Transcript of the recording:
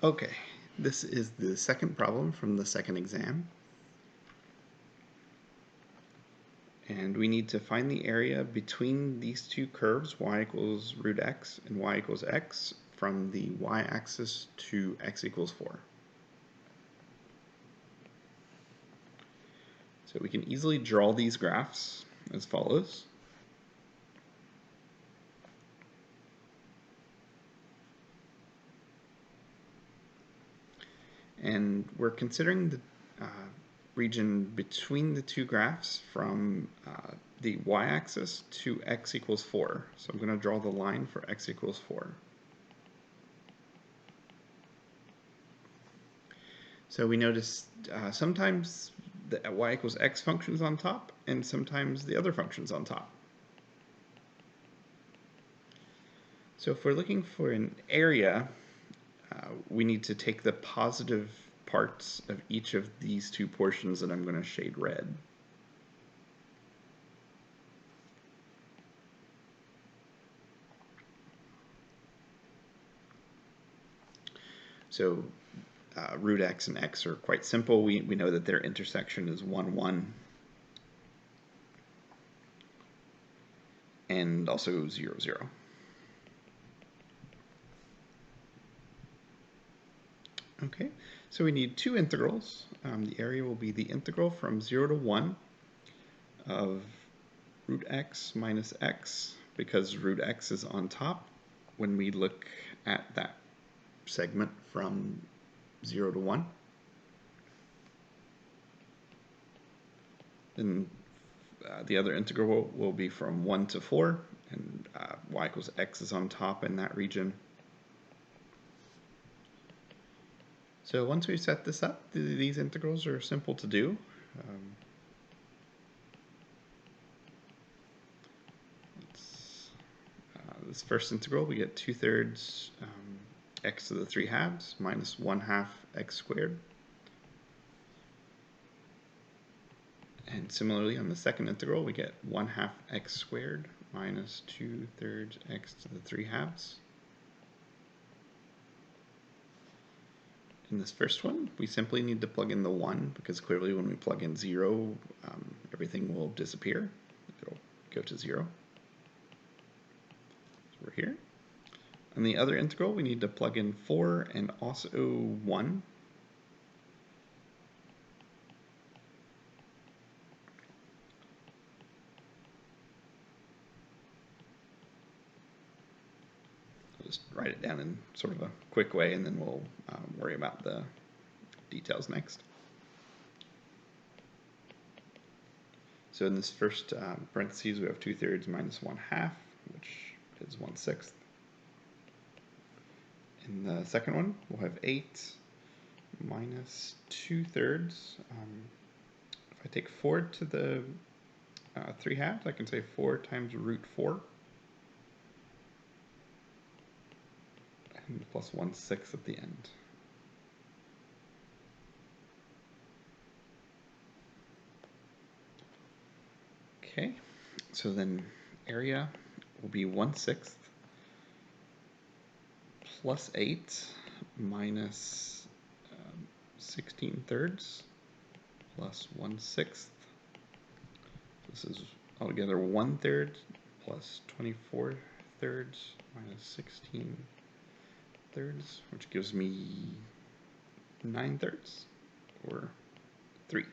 Okay, this is the second problem from the second exam. And we need to find the area between these two curves, y equals root x and y equals x, from the y-axis to x equals 4. So we can easily draw these graphs as follows. And we're considering the region between the two graphs from the y-axis to x equals 4. So I'm going to draw the line for x equals 4. So we notice sometimes the y equals x function's on top, and sometimes the other function's on top. So if we're looking for an area, we need to take the positive parts of each of these two portions that I'm going to shade red. So root x and x are quite simple. We know that their intersection is 1, 1. And also 0, 0. Okay, so we need two integrals. The area will be the integral from 0 to 1 of root x minus x, because root x is on top when we look at that segment from 0 to 1. Then the other integral will be from 1 to 4, and y equals x is on top in that region. So once we set this up, these integrals are simple to do. This first integral, we get 2/3 x to the 3 halves minus 1/2 x squared. And similarly, on the second integral, we get 1/2 x squared minus 2/3 x to the 3 halves. In this first one, we simply need to plug in the 1, because clearly when we plug in 0, everything will disappear. It'll go to 0. So we're here. On the other integral, we need to plug in 4 and also 1. Just write it down in sort of a quick way, and then we'll worry about the details next. So in this first parentheses, we have 2/3 minus 1/2, which is 1/6. In the second one, we'll have 8 minus 2/3. If I take 4 to the 3 halves, I can say 4 times root 4. And plus 1/6 at the end. Okay, so then area will be 1/6 plus 8 minus 16/3 plus 1/6. This is altogether 1/3 plus 24/3 minus 16/3, which gives me 9/3, or 3.